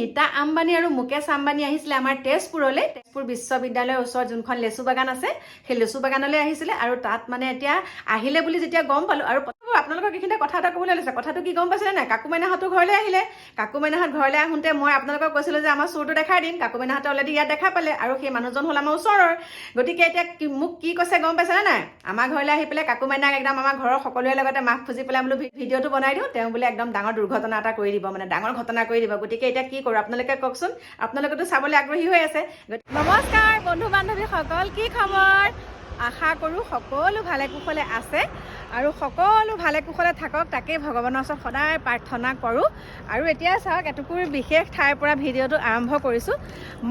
নীতা আম্বানী আৰু মুকেশ আম্বানী আহিছিলে আমাৰ তেজপুৰলৈ। তেজপুৰ বিশ্ববিদ্যালয়ৰ ওচৰত যোনখন লেচু বাগান আছে সেই লেচু বাগানলৈ আহিছিলে আৰু তাত মানে এতিয়া আহিলে বুলি যেতিয়া গম পালোঁ আৰু আপোনালোকক এইখিনিতে কথা এটা ক'বলৈ লৈছে। কথাটো কি গম পাইছিলে নাই? কাকু মাইনাহঁতো ঘৰলৈ আহিলে। কাকু মাইনাহঁত ঘৰলৈ আহোঁতে মই আপোনালোকক কৈছিলোঁ যে আমাৰ চোৰটো দেখাই দিম। কাকু মাইনাহঁতে অলৰেডি ইয়াত দেখা পালে আৰু সেই মানুহজন হ'ল আমাৰ ওচৰৰ। গতিকে এতিয়া মোক কি কৈছে গম পাইছেনে নাই? আমাৰ ঘৰলৈ আহি পেলাই কাকু মাইনাক একদম আমাৰ ঘৰৰ সকলোৰে লগতে মাফ খুজি পেলাই বোলো ভিডিঅ'টো বনাই দিওঁ। তেওঁ বোলে একদম ডাঙৰ দুৰ্ঘটনা এটা কৰি দিব, মানে ডাঙৰ ঘটনা কৰি দিব। গতিকে এতিয়া কি কৰোঁ আপোনালোকে কওকচোন? আপোনালোকেতো চাবলৈ আগ্ৰহী হৈ আছে। নমস্কাৰ বন্ধু বান্ধৱীসকল, কি খবৰ? আশা কৰোঁ সকলো ভালে কুশলে আছে আৰু সকলো ভালে কুশলে থাকক, তাকেই ভগৱানৰ ওচৰত সদায় প্ৰাৰ্থনা কৰোঁ। আৰু এতিয়া চাওক, এটুকুৰ বিশেষ ঠাইৰ পৰা ভিডিঅ'টো আৰম্ভ কৰিছোঁ।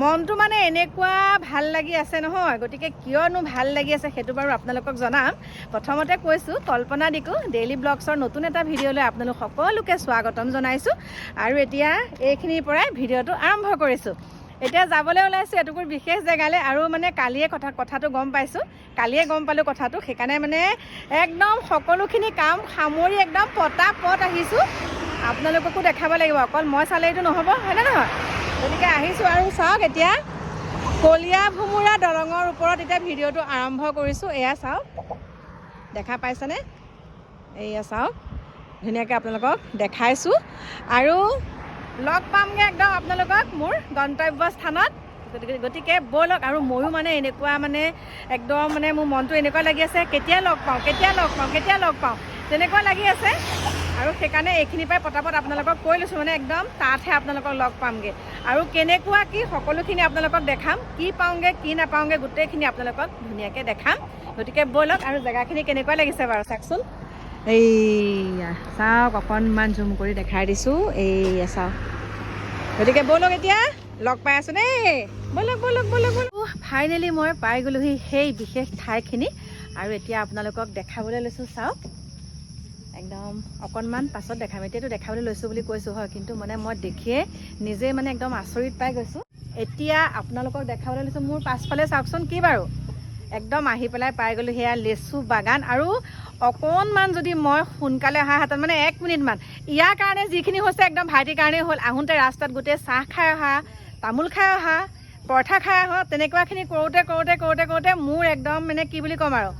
মনটো মানে এনেকুৱা ভাল লাগি আছে নহয়, গতিকে কিয়নো ভাল লাগি আছে সেইটো বাৰু আপোনালোকক জনাম। প্ৰথমতে কৈছোঁ, কল্পনা দিকু ডেইলি ব্লগছৰ নতুন এটা ভিডিঅ'লৈ আপোনালোক সকলোকে স্বাগতম জনাইছোঁ। আৰু এতিয়া এইখিনিৰ পৰাই ভিডিঅ'টো আৰম্ভ কৰিছোঁ। এতিয়া যাবলৈ ওলাইছোঁ এটুকুৰ বিশেষ জেগালৈ আৰু মানে কালিয়ে কথাটো গম পাইছোঁ, কালিয়ে গম পালোঁ কথাটো। সেইকাৰণে মানে একদম সকলোখিনি কাম সামৰি একদম পটাপট আহিছোঁ। আপোনালোককো দেখাব লাগিব, অকল মই চালে এইটো নহ'ব, হয়নে নহয়? গতিকে আহিছোঁ আৰু চাওক, এতিয়া কলীয়া ভোমোৰা দলঙৰ ওপৰত এতিয়া ভিডিঅ'টো আৰম্ভ কৰিছোঁ। এয়া চাওক, দেখা পাইছেনে? এয়া চাওক, ধুনীয়াকৈ আপোনালোকক দেখাইছোঁ আৰু লগ পামগৈ একদম আপোনালোকক মোৰ গন্তব্যস্থানত। গতিকে ব'লক। আৰু ময়ো মানে এনেকুৱা মানে একদম মানে মোৰ মনটো এনেকুৱা লাগি আছে, কেতিয়া লগ পাওঁ তেনেকুৱা লাগি আছে। আৰু সেইকাৰণে এইখিনিৰ পৰাই পটাপট আপোনালোকক কৈ লৈছোঁ, মানে একদম তাতহে আপোনালোকক লগ পামগৈ আৰু কেনেকুৱা কি সকলোখিনি আপোনালোকক দেখাম। কি পাওঁগৈ কি নাপাওঁগৈ গোটেইখিনি আপোনালোকক ধুনীয়াকৈ দেখাম। গতিকে ব'লক। আৰু জেগাখিনি কেনেকুৱা লাগিছে বাৰু চাওকচোন। এইয়া চাওক, অকণমান জুম কৰি দেখাই দিছোঁ। এইয়া চাওক। গতিকে ব'লক, এতিয়া লগ পাই আছোঁ দেই। ব'লক। ফাইনেলি মই পাই গ'লোহি সেই বিশেষ ঠাইখিনি আৰু এতিয়া আপোনালোকক দেখাবলৈ লৈছোঁ। চাওক, একদম অকণমান পাছত দেখাম। এতিয়াতো দেখাবলৈ লৈছোঁ বুলি কৈছোঁ হয়, কিন্তু মানে মই দেখিয়ে নিজে মানে একদম আচৰিত পাই গৈছোঁ। এতিয়া আপোনালোকক দেখাবলৈ লৈছোঁ মোৰ পাছফালে চাওকচোন, কি বাৰু একদম আহি পেলাই পাই গ'লোঁ সেয়া লেচু বাগান। আৰু অকণমান যদি মই সোনকালে অহা হাতত মানে 1 মিনিটমান, ইয়াৰ কাৰণে যিখিনি হৈছে একদম ভাইটিৰ কাৰণেই হ'ল। আহোঁতে ৰাস্তাত গোটেই চাহ খাই অহা, তামোল খাই অহা, পৰঠা খাই অহা, তেনেকুৱাখিনি কৰোঁতে মোৰ একদম মানে কি বুলি ক'ম আৰু।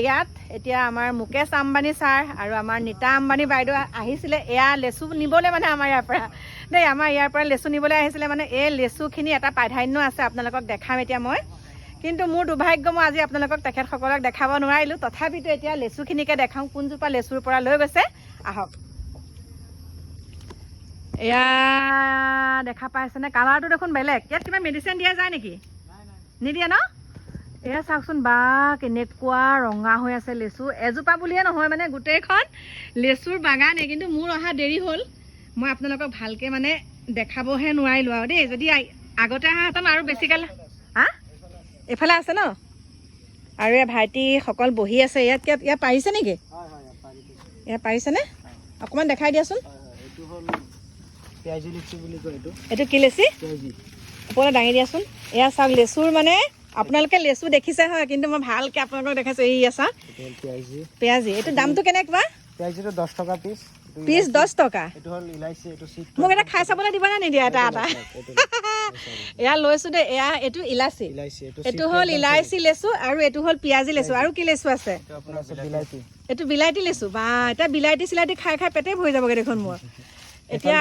ইয়াত এতিয়া আমাৰ মুকেশ আম্বানী ছাৰ আৰু আমাৰ নীতা আম্বানী বাইদেউ আহিছিলে এয়া লেচু নিবলৈ, মানে আমাৰ ইয়াৰ পৰা দেই, আমাৰ ইয়াৰ পৰা লেচু নিবলৈ আহিছিলে। মানে এই লেচুখিনি এটা প্ৰাধান্য আছে, আপোনালোকক দেখাম এতিয়া মই। কিন্তু মোৰ দুৰ্ভাগ্য, মই আজি আপোনালোকক তেখেতসকলক দেখাব নোৱাৰিলোঁ। তথাপিতো এতিয়া লেচুখিনিকে দেখাওঁ, কোনজোপা লেচুৰ পৰা লৈ গৈছে। আহক। এয়া দেখা পাইছেনে? কালাৰটো দেখোন বেলেগ। ইয়াত কিবা মেডিচিন দিয়া যায় নেকি? নিদিয়ে ন? এয়া চাওকচোন বা, কেনেকুৱা ৰঙা হৈ আছে লেচু। এজোপা বুলিয়ে নহয়, মানে গোটেইখন লেচুৰ বাগানেই। কিন্তু মোৰ অহা দেৰি হ'ল, মই আপোনালোকক ভালকৈ মানে দেখাবহে নোৱাৰিলোঁ আৰু দেই। যদি আগতে অহাহেঁতেন আৰু বেছিকৈ। হা, এইফালে আছে ন? আৰু এই ভাইটিসকল বহি আছে ইয়াত পাৰিছে নেকি? ইয়াত পাৰিছেনে? অকণমান দেখাই দিয়াচোন। এইটো কি লেচি? ওপৰলৈ দাঙি দিয়াচোন। এয়া চাওক, লেচুৰ মানে আপোনালোকে লেচু দেখিছে হয়, কিন্তু মই ভালকৈ আপোনালোকক দেখাইছোঁ। এয়া চাওক, পিঁয়াজি। এইটো দামটো কেনেকুৱা? পিঁয়াজিটো 10 টকা পিচ। পিচ 10 টকা। এইটো হ'ল ইলাইচি, এইটো চিট। মোক এটা খাই চাবলৈ দিবা নে নিদিয়া? এটা এয়া লৈছোঁ দেই। এইটো ইলাচি, এইটো হ'ল ইলাইচি লেচু আৰু এইটো হ'ল পিঁয়াজি লেচু। আৰু কি লেচু আছে? এইটো বিলাইটি লেচু। বা, এতিয়া বিলাইটি চিলাইটি খাই পেটে ভৰি যাবগৈ দেখোন মোৰ। এতিয়া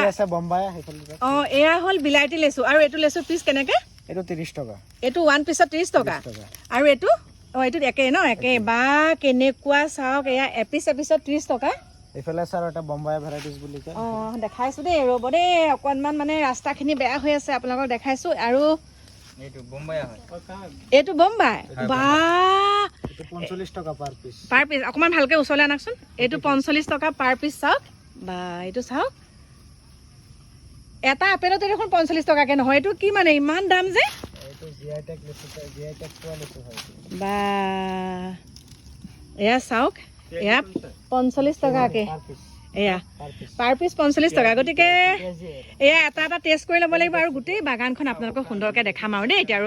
অঁ, এয়া হ'ল বিলাইটি লেচু। আৰু এইটো লেচু পিচ কেনেকৈ? এইটো 30 টকা। এইটো 1 পিছত 30 টকা। আৰু এইটো এইটোত একেই ন? একেই। বা, কেনেকুৱা চাওক, এয়া এপিছত 30 টকা। এইফালে ছাৰ এটা বম্বাই ভেৰাইটিজ বুলি কয়। অঁ, দেখাইছোঁ দেই, ৰ'ব দেই। অকণমান মানে ৰাস্তাখিনি বেয়া হৈ আছে, আপোনালোকক দেখাইছোঁ। আৰু এইটো বম্বাই হয়। এইটো বম্বাই। বা, 45 টকা পাৰ পিচ। অকণমান ভালকৈ ওচৰলৈ আনকচোন। এইটো 45 টকা পাৰ পিচ। চাওক বা, এইটো চাওক, এটা আপেলতে দেখোন 45 টকাকৈ নহয়। এইটো কি মানে ইমান দাম যে? বা, এয়া চাওক, এয়া 45 টকাকৈ। এয়া পাৰ পিচ 45 টকা। গতিকে এয়া এটা টেষ্ট কৰি ল'ব লাগিব আৰু গোটেই বাগানখন আপোনালোকক সুন্দৰকৈ দেখাম আৰু দেই। এতিয়া আৰু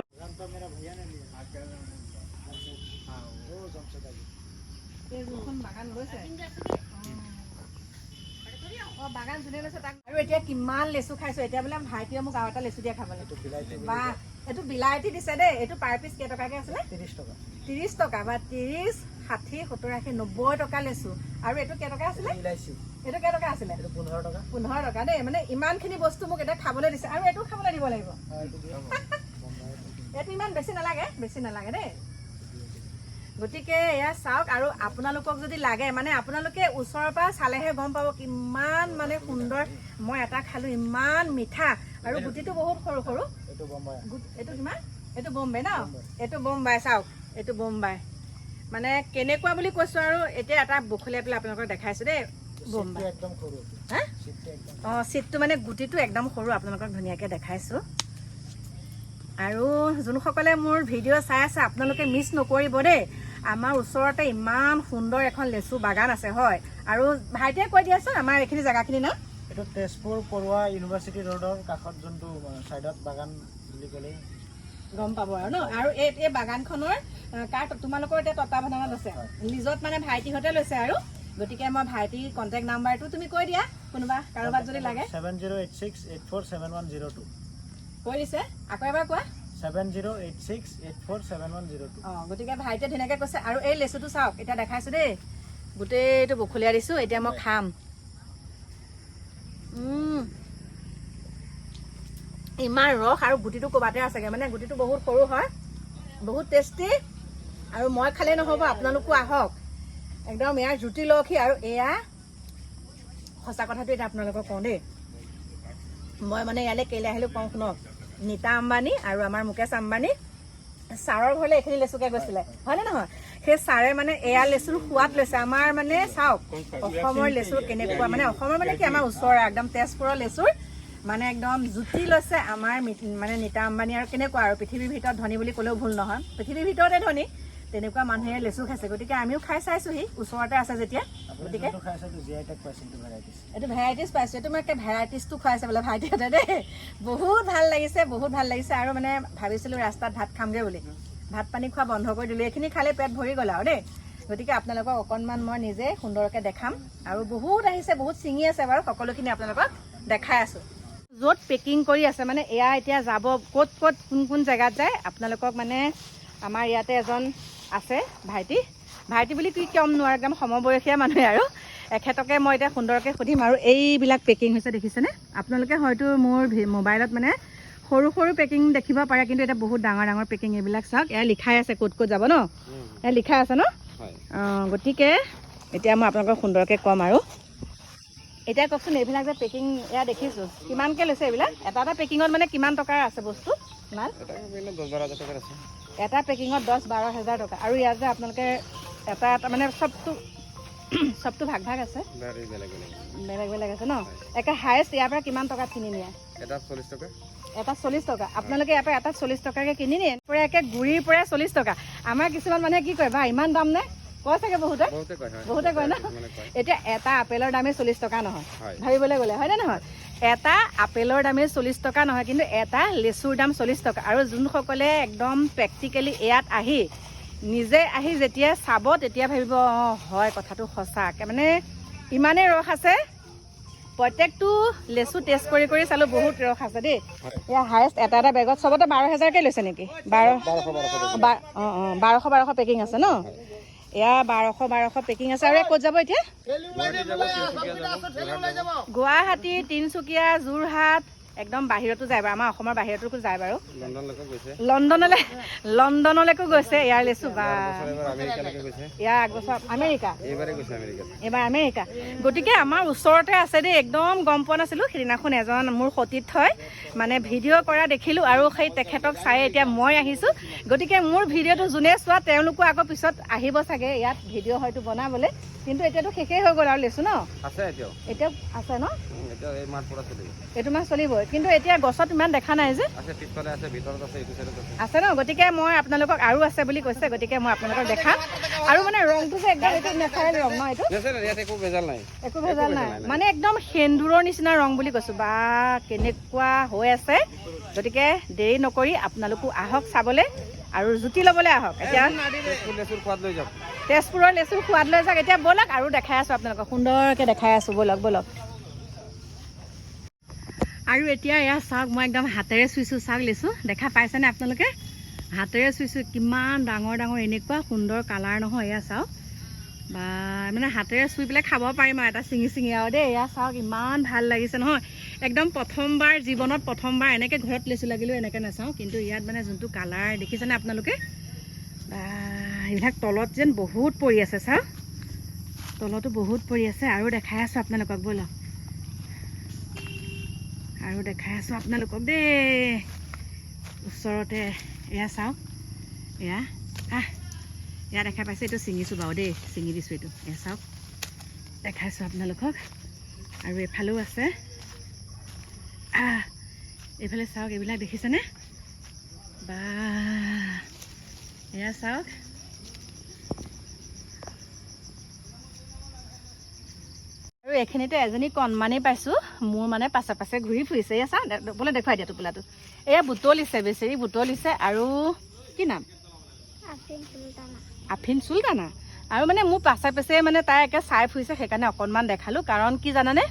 বাগান লৈছে বাগান যোনে লৈছে তাক। আৰু এতিয়া কিমান লেচু খাইছো, এতিয়া বোলে ভাইটিয়ে মোক আৰু এটা লেচু দিয়া খাবলৈ। বা এইটো বিলাহী দিছে দেই। এইটো পাৰ পিচ কেইটকাকে আছিলে? 30 টকা। 30 টকা বা 30, 60, 70, 80, 90 টকা লেচু। আৰু এইটো কেইটকা আছিলে? ইলাইচি এইটো কেইটকা আছিলে? এইটো 15 টকা। 15 টকা দেই। মানে ইমানখিনি বস্তু মোক এতিয়া খাবলৈ দিছে আৰু এইটো খাবলৈ দিব লাগিব। এইটো ইমান বেছি নালাগে দেই। গতিকে এয়া চাওক। আৰু আপোনালোকক যদি লাগে মানে আপোনালোকে ওচৰৰ পৰা চালেহে গম পাব কিমান মানে সুন্দৰ। মই এটা খালো, ইমান মিঠা আৰু গুটিটো বহুত সৰু সৰু। এইটো বোম্বাই। এইটো কিমান? এইটো বোম্বাই ন? এইটো বোম্বাই। চাওক এইটো বোম্বাই মানে কেনেকুৱা বুলি কৈছো। আৰু এতিয়া এটা বখলিয়াই পেলাই আপোনালোকক দেখাইছো দেই। বোম্বাই একদম সৰু। হা? চিটটো একদম চিটটো মানে গুটিটো একদম সৰু, আপোনালোকক ধুনীয়াকৈ দেখাইছো। আৰু যোনসকলে মোৰ ভিডিঅ' চাই আছে আপোনালোকে মিছ নকৰিব দেই। আমাৰ ওচৰতে ইমান সুন্দৰ এখন লেচু বাগান আছে হয়। আৰু ভাইটিয়ে কৈ দিয়াচোন আমাৰ এইখিনি জেগাখিনি নাম। এইটো তেজপুৰ পৰুৱা ইউনিভাৰ্চিটি ৰোডৰ কাষত যোনটো চাইডত বাগান বুলি ক'লে গম পাব আৰু ন। আৰু এই বাগানখনৰ তোমালোকৰ এতিয়া তত্বাৱধানত আছে, লিজত মানে ভাইটিহঁতে লৈছে। আৰু গতিকে মই ভাইটিৰ কণ্টেক্ট নাম্বাৰটো তুমি কৈ দিয়া, কোনোবা কাৰোবাক যদি লাগে। 7086847102 কৈ দিছে, আকৌ এবাৰ কোৱা। 7086847102। গতিকে ভাইটিয়ে ধুনীয়াকৈ কৈছে। আৰু এই লেচুটো চাওক, এতিয়া দেখাইছো দেই, গোটেইটো বখলিয়াই দিছো। এতিয়া মই খাম। ইমান ৰস আৰু গুটিটো ক'বাতে আছেগে, মানে গুটিটো বহুত সৰু হয়, বহুত টেষ্টি। আৰু মই খালেই নহ'ব, আপোনালোকো আহক একদম ইয়াৰ জুতি লক্ষী। আৰু এয়া সঁচা কথাটো এতিয়া আপোনালোকক কওঁ দেই, মই মানে ইয়ালৈ কেলৈ আহিলোঁ কওঁ শুনক। নীতা আম্বানী আৰু আমাৰ মুকেশ আম্বানী ছাৰৰ ঘৰলৈ এইখিনি লেচুকে গৈছিলে, হয়নে নহয়? সেই ছাৰে মানে এয়া লেচুৰ সোৱাদ লৈছে। আমাৰ মানে চাওক অসমৰ লেচু কেনেকুৱা, মানে অসমৰ মানে কি আমাৰ ওচৰৰ একদম তেজপুৰৰ লেচুৰ মানে একদম জুতি লৈছে আমাৰ মানে নীতা আম্বানী। আৰু কেনেকুৱা আৰু পৃথিৱীৰ ভিতৰত ধনী বুলি ক'লেও ভুল নহয়, পৃথিৱীৰ ভিতৰতে ধনী। তেনেকুৱা মানুহে লেচু খাইছে। গতিকে আমিও খাই চাইছোহি, ওচৰতে আছে যেতিয়া। গতিকে এইটো ভেৰাইটিজ পাইছোঁ। এইটো মানে ভেৰাইটিজটো খুৱাইছে বোলে ভাইটিহঁতে দেই। বহুত ভাল লাগিছে, বহুত ভাল লাগিছে। আৰু মানে ভাবিছিলোঁ ৰাস্তাত ভাত খামগৈ বুলি, ভাত পানী খোৱা বন্ধ কৰি দিলোঁ। এইখিনি খালে পেট ভৰি গ'ল আৰু দেই। গতিকে আপোনালোকক অকণমান মই নিজে সুন্দৰকৈ দেখাম। আৰু বহুত আহিছে, বহুত ছিঙি আছে বাৰু, সকলোখিনি আপোনালোকক দেখাই আছোঁ। য'ত পেকিং কৰি আছে মানে এয়া এতিয়া যাব ক'ত ক'ত কোন জেগাত যায় আপোনালোকক মানে আমাৰ ইয়াতে এজন আছে ভাইটি বুলি কি ক'ম নোৱাৰো, একদম সমবয়সীয়া মানুহে। আৰু এখেতকে মই এতিয়া সুন্দৰকৈ সুধিম। আৰু এইবিলাক পেকিং হৈছে দেখিছেনে আপোনালোকে? হয়তো মোৰ মোবাইলত মানে সৰু সৰু পেকিং দেখিব পাৰে, কিন্তু এটা বহুত ডাঙৰ ডাঙৰ পেকিং। এইবিলাক চাওক, এয়া লিখাই আছে ক'ত ক'ত যাব ন, এয়া লিখাই আছে ন। গতিকে এতিয়া মই আপোনালোকক সুন্দৰকৈ ক'ম। আৰু এতিয়া কওকচোন, এইবিলাক যে পেকিং এয়া দেখিছোঁ, কিমানকৈ লৈছে এইবিলাক? এটা এটা পেকিঙত মানে কিমান টকাৰ আছে বস্তু? কিমান? 10-12 হাজাৰ টকাৰ আছে। এটা পেকিঙত 10-12 হাজাৰ টকা। আৰু ইয়াত যে আপোনালোকে এটা এটা মানে চবটো ভাগ ভাগ আছে, বেলেগ বেলেগ আছে ন। একে হায়েষ্ট ইয়াৰ পৰা কিমান টকাত কিনি নিয়ে? এটা 40 টকা। এটা 40 টকা। আপোনালোকে ইয়াৰ পৰা এটা 40 টকাকৈ কিনি নিয়ে? একে গুড়িৰ পৰা 40 টকা। আমাৰ কিছুমান মানুহে কি কয়, বা ইমান দাম নে কয় চাগে, বহুতে কয় ন। এতিয়া এটা আপেলৰ দামেই 40 টকা নহয়, ভাবিবলৈ গ'লে, হয়নে নহয়? এটা আপেলৰ দামেই 40 টকা নহয়, কিন্তু এটা লেচুৰ দাম 40 টকা। আৰু যোনসকলে একদম প্ৰেক্টিকেলি ইয়াত আহি নিজে আহি যেতিয়া চাব তেতিয়া ভাবিব হয় কথাটো সঁচাকৈ, মানে ইমানেই ৰস আছে। প্ৰত্যেকটো লেচু টেষ্ট কৰি কৰি চালোঁ, বহুত ৰস আছে দেই। এয়া হায়েষ্ট এটা এটা বেগত চবতে 12 হাজাৰকৈ লৈছে নেকি? 1200 পেকিং আছে ন। এয়া 1200 পেকিং আছে। আৰু ক'ত যাব এতিয়া? গুৱাহাটী, তিনিচুকীয়া, যোৰহাট, একদম বাহিৰতো যায় বাৰু, আমাৰ অসমৰ বাহিৰতো যায় বাৰু। লণ্ডনলৈকো গৈছে ইয়াৰ লেচু। বা ইয়াৰ আগবছৰ আমেৰিকা, এইবাৰ আমেৰিকা। গতিকে আমাৰ ওচৰতে আছে দেই, একদম গম পোৱা নাছিলোঁ। সেইদিনাখন এজন মোৰ সতীৰ্থ হয় মানে ভিডিঅ' কৰা দেখিলোঁ, আৰু সেই তেখেতক চাই এতিয়া মই আহিছোঁ। গতিকে মোৰ ভিডিঅ'টো যোনে চোৱা তেওঁলোকো আকৌ পিছত আহিব চাগে ইয়াত ভিডিঅ' হয়তো বনাবলৈ। কিন্তু এতিয়াতো শেষেই হৈ গ'ল আৰু লেচু ন? এতিয়াও আছে ন? এইটো মাহ চলিবই, কিন্তু এতিয়া গছত ইমান দেখা নাই যে। আছে ন? গতিকে মই আপোনালোকক আৰু আছে বুলি কৈছে, গতিকে মই আপোনালোকক দেখাম। আৰু মানে ৰংটো যে একদম এইটো নেচাৰেল ৰং ন, এইটো একো ভেজাল নাই, মানে একদম সেন্দুৰৰ নিচিনা ৰং বুলি কৈছোঁ। বা কেনেকুৱা হৈ আছে। গতিকে দেৰি নকৰি আপোনালোকো আহক চাবলৈ আৰু জুতি ল'বলৈ আহক। এতিয়া তেজপুৰৰ লেচুৰ সোৱাদ লৈ যাওক। এতিয়া ব'লক আৰু দেখাই আছোঁ আপোনালোকক, সুন্দৰকৈ দেখাই আছোঁ। ব'লক। আৰু এতিয়া এয়া চাওক মই একদম হাতেৰে চুইছোঁ চাওক লেচু দেখা পাইছেনে আপোনালোকে হাতেৰে চুইছোঁ কিমান ডাঙৰ ডাঙৰ এনেকুৱা সুন্দৰ কালাৰ নহয় এয়া চাওক বা মানে হাতেৰে চুই পেলাই খাব পাৰিম আৰু এটা চিঙি চিঙি আৰু দেই এয়া চাওক ইমান ভাল লাগিছে নহয় একদম প্ৰথমবাৰ জীৱনত প্ৰথমবাৰ এনেকৈ ঘৰত লেচু লাগিলেও এনেকৈ নাচাওঁ কিন্তু ইয়াত মানে যোনটো কালাৰ দেখিছেনে আপোনালোকে বা এইবিলাক তলত যেন বহুত পৰি আছে চাওক তলতো বহুত পৰি আছে আৰু দেখাই আছোঁ আপোনালোকক ব'লক আৰু দেখাই আছোঁ আপোনালোকক দেই ওচৰতে এয়া চাওক এয়া এয়া দেখা পাইছে এইটো ছিঙিছোঁ বাৰু দেই ছিঙি দিছোঁ এইটো এয়া চাওক দেখাইছোঁ আপোনালোকক আৰু এইফালেও আছে এইফালে চাওক এইবিলাক দেখিছেনে বা এয়া চাওক আৰু এইখিনিতে এজনী কণমানি পাইছোঁ মোৰ মানে পাছে পাছে ঘূৰি ফুৰিছে এয়া চাওক বোলে দেখুৱাই দিয়া টোপোলাটো এয়া বুটলিছে বেচেৰি বুটলিছে আৰু কি নাম আফিন চুলতানা আৰু মানে মোৰ পাছে পাছে মানে তাই একে চাই ফুৰিছে সেইকাৰণে অকণমান দেখালোঁ কাৰণ কি জানানে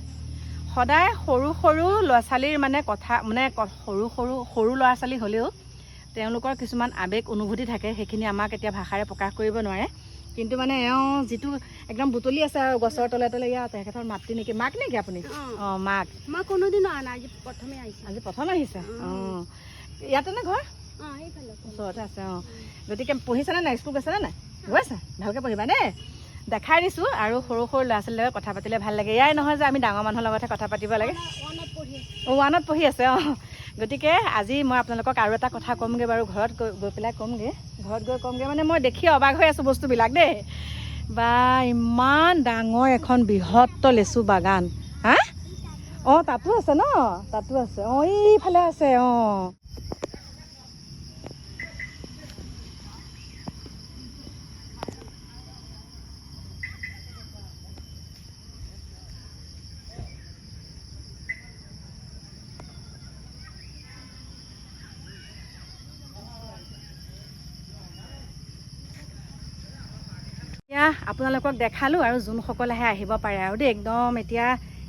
সদায় সৰু সৰু ল'ৰা ছোৱালীৰ মানে কথা মানে সৰু ল'ৰা ছোৱালী হ'লেও তেওঁলোকৰ কিছুমান আৱেগ অনুভূতি থাকে সেইখিনি আমাক এতিয়া ভাষাৰে প্ৰকাশ কৰিব নোৱাৰে কিন্তু মানে এওঁ যিটো একদম বুটলি আছে আৰু গছৰ তলে তলে ইয়াত তেখেতৰ মাতৃ নেকি মাক নেকি আপুনি অঁ মাক মই কোনোদিন অহা নাই আজি প্ৰথম আহিছে অঁ ইয়াতে নে ঘৰ ওচৰতে আছে অঁ গতিকে পঢ়িছেনে নাই স্কুল গৈছেনে নাই গৈছে ভালকৈ পঢ়িবা দেই দেখাই দিছোঁ আৰু সৰু সৰু ল'ৰা ছোৱালীৰ লগত কথা পাতিলে ভাল লাগে ইয়াই নহয় যে আমি ডাঙৰ মানুহৰ লগতহে কথা পাতিব লাগে ওৱানত পঢ়ি আছে অঁ গতিকে আজি মই আপোনালোকক আৰু এটা কথা ক'মগৈ বাৰু ঘৰত গৈ পেলাই ক'মগৈ ঘৰত গৈ ক'মগৈ মানে মই দেখি অবাক হৈ আছোঁ বস্তুবিলাক দেই বা ইমান ডাঙৰ এখন বৃহৎ লেচু বাগান হা অঁ তাতো আছে ন তাতো আছে অঁ এইফালে আছে অঁ এতিয়া আপোনালোকক দেখালোঁ আৰু যোনসকল আহে আহিব পাৰে আৰু দেই একদম এতিয়া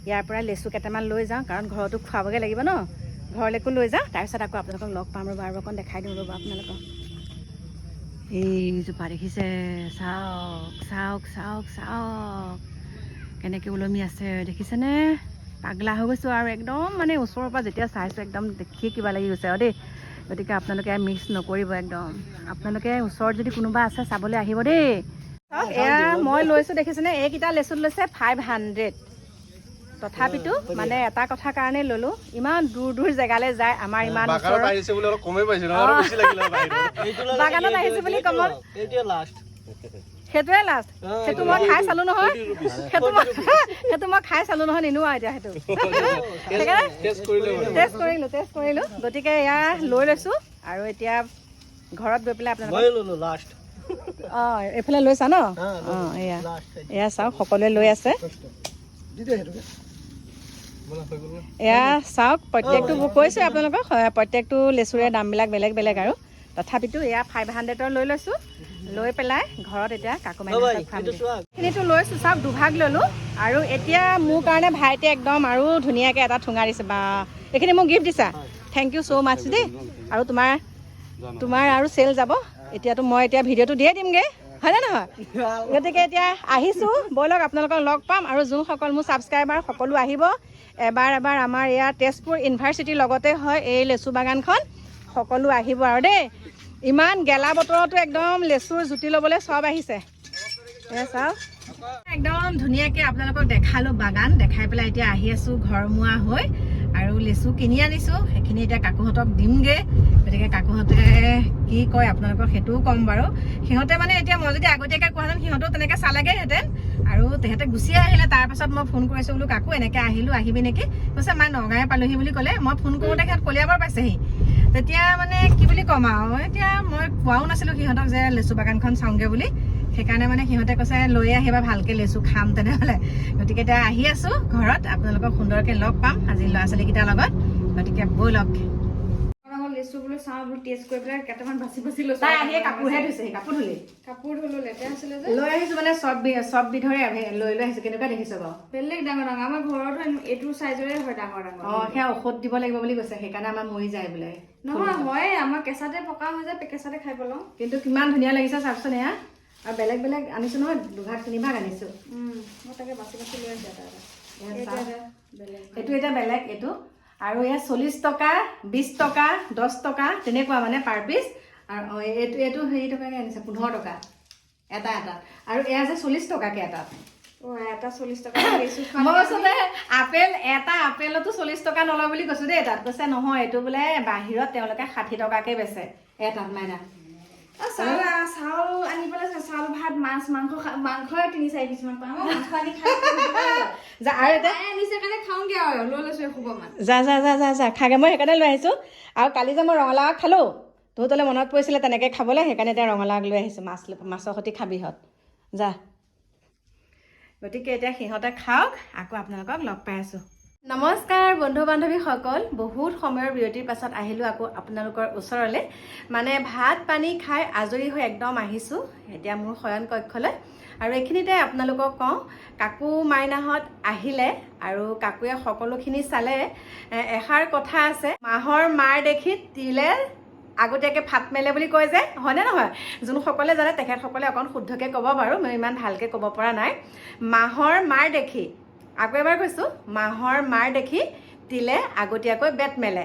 ইয়াৰ পৰা লেচু কেইটামান লৈ যাওঁ কাৰণ ঘৰতো খুৱাবগৈ লাগিব ন ঘৰলৈকো লৈ যাওঁ তাৰপিছত আকৌ আপোনালোকক লগ পাম ৰ'ব আৰু অকণ দেখাই দিওঁ ৰ'ব আপোনালোকক এইজোপা দেখিছে চাওক চাওক চাওক চাওক কেনেকৈ ওলমি আছে দেখিছেনে পাগলা হৈ গৈছোঁ আৰু একদম মানে ওচৰৰ পৰা যেতিয়া চাইছোঁ একদম দেখিয়ে কিবা লাগি গৈছে আৰু দেই গতিকে আপোনালোকে মিছ নকৰিব একদম আপোনালোকে ওচৰত যদি কোনোবা আছে চাবলৈ আহিব দেই এয়া মই লৈছোঁ দেখিছেনে এইকেইটা লেচুত লৈছে 500 তথাপিতো মানে এটা কথা কাৰণে ল'লোঁ ইমান দূৰ দূৰ জেগালৈ যায় আমাৰ ইমান বাগানত আহিছোঁ বুলি ক'ব সেইটোৱে লাষ্ট সেইটো মই খাই চালোঁ নহয় সেইটো মই খাই চালোঁ নহয় নিনো আৰু এতিয়া সেইটো টেষ্ট কৰিলোঁ গতিকে এয়া লৈ লৈছোঁ আৰু এতিয়া ঘৰত গৈ পেলাই আপোনালোকক অঁ এইফালে লৈছা ন অঁ এয়া চাওক সকলোৱে লৈ আছে এয়া চাওক প্ৰত্যেকটো কৈছোঁ আপোনালোকক প্ৰত্যেকটো লেচুৰে দামবিলাক বেলেগ বেলেগ আৰু তথাপিতো এয়া 500ৰ লৈ লৈছোঁ লৈ পেলাই ঘৰত এতিয়া কাকুমাইখিনিতো লৈছোঁ চাওক দুভাগ ল'লোঁ আৰু এতিয়া মোৰ কাৰণে ভাইটি একদম আৰু ধুনীয়াকৈ এটা ঠুঙা দিছে বা এইখিনি মোক গিফ্ট দিছা থেংক ইউ ছ' মাছ দেই আৰু তোমাৰ আৰু চেল যাব এতিয়াতো মই এতিয়া ভিডিঅ'টো দিয়ে দিমগৈ হয়নে নহয় গতিকে এতিয়া আহিছোঁ ব'লক আপোনালোকক লগ পাম আৰু যোনসকল মোৰ ছাবস্ক্ৰাইবাৰ সকলো আহিব এবাৰ আমাৰ ইয়াৰ তেজপুৰ ইউনিভাৰ্চিটিৰ লগতে হয় এই লেচু বাগানখন সকলো আহিব আৰু দেই ইমান গেলা বতৰতো একদম লেচুৰ জুতি ল'বলৈ চব আহিছে এয়া চাওক একদম ধুনীয়াকৈ আপোনালোকক দেখালোঁ বাগান দেখাই পেলাই এতিয়া আহি আছোঁ ঘৰমুৱা হৈ আৰু লেচু কিনি আনিছোঁ সেইখিনি এতিয়া কাকুহঁতক দিমগৈ গতিকে কাকুহঁতে কি কয় আপোনালোকক সেইটোও ক'ম বাৰু সিহঁতে মানে এতিয়া মই যদি আগতীয়াকৈ কোৱাহেঁতেন সিহঁতেও তেনেকৈ চালেগৈহেঁতেন আৰু তেহেঁতে গুচি আহিলে তাৰপাছত মই ফোন কৰিছোঁ বোলো কাকু এনেকৈ আহিলোঁ আহিবি নেকি কৈছে মায়ে নগাঁৱে পালোহি বুলি ক'লে মই ফোন কৰোঁতে সিহঁত কলিয়াবৰ পাইছেহি তেতিয়া মানে কি বুলি ক'ম আৰু এতিয়া মই কোৱাও নাছিলোঁ সিহঁতক যে লেচু বাগানখন চাওঁগৈ বুলি সেইকাৰণে মানে সিহঁতে কৈছে লৈ আহিবা ভালকৈ লেচু খাম তেনেহ'লে গতিকে এতিয়া আহি আছোঁ ঘৰত আপোনালোকক সুন্দৰকৈ লগ পাম আজি ল'ৰা ছোৱালীকেইটাৰ লগত গতিকে ব'লক লেচু বোলো চাওঁ বোলো টেষ্ট কৰি পেলাই কেইটামান বাছি বাছি লৈছো তাই আহি কাপোৰহে ধুইছে সেই কাপোৰ ধুলি কাপোৰ ধুলো লেতেৰা আছিলে যে লৈ আহিছো মানে চব বিধৰে লৈ আহিছো কেনেকুৱা দেখিছ বাৰু বেলেগ ডাঙৰ ডাঙৰ আমাৰ ঘৰতো এইটো চাইজৰে হয় ডাঙৰ ডাঙৰ সেয়া ঔষধ দিব লাগিব বুলি কৈছে সেইকাৰণে আমাৰ মৰি যায় বোলে নহয় হয় আমাৰ কেঁচাতে পকা হৈ যায় কেঁচাতে খাই পেলাওঁ কিন্তু কিমান ধুনীয়া লাগিছে চাওকচোন এয়া আৰু বেলেগ বেলেগ আনিছো নহয় 2 ভাগ 3 ভাগ আনিছো মই তাকে বাছি বাছি লৈ আহিছোঁ এটা বেলেগ এইটো এটা বেলেগ এইটো আৰু এয়া 40 টকা 20 টকা 10 টকা তেনেকুৱা মানে পাৰ পিচ আৰু এইটো হেৰি টকাকে আনিছে 15 টকা এটা আৰু এয়া যে 40 টকাকে এটা এটা 40 টকা লেচু মই কৈছো যে এটা আপেলতো 40 টকা নলয় বুলি কৈছো দেই তাত কৈছে নহয় এইটো বোলে বাহিৰত তেওঁলোকে 60 টকাকে বেচে এটাত মাইনা চাউল আনি পেলাই চাউল ভাত মাছ মাংসই 3-4 পিচ মান পাওঁ মাংস আনি খাই আৰু এটা আনিছে কাৰণে খাওঁগে আৰু লৈ লৈছো এসোপামান যা খাগে মই সেইকাৰণে লৈ আহিছো আৰু কালি যে মই ৰঙালাও আগ খালো তোলে মনত পৰিছিলে তেনেকে খাবলৈ সেইকাৰণে এতিয়া ৰঙালাও আগ লৈ আহিছো মাছৰ সৈতে খাবিহঁত যা গতিকে এতিয়া সিহঁতে খাওক আকৌ আপোনালোকক লগ পাই আছো নমস্কাৰ বন্ধু বান্ধৱীসকল বহুত সময়ৰ বিৰতিৰ পাছত আহিলোঁ আকৌ আপোনালোকৰ ওচৰলৈ মানে ভাত পানী খাই আজৰি হৈ একদম আহিছোঁ এতিয়া মোৰ শয়ন কক্ষলৈ আৰু এইখিনিতে আপোনালোকক কওঁ কাকু মাইনাহঁত আহিলে আৰু কাকুৱে সকলোখিনি চালে এষাৰ কথা আছে মাহৰ মাৰ দেখি তিলে আগতীয়াকৈ ফাট মেলে বুলি কয় যে হয়নে নহয় যোনসকলে জানে তেখেতসকলে অকণ শুদ্ধকৈ ক'ব বাৰু মই ইমান ভালকৈ ক'ব পৰা নাই মাহৰ মাৰ দেখি আকৌ এবাৰ কৈছোঁ মাহৰ মাৰ দেখি তিলে আগতীয়াকৈ বেট মেলে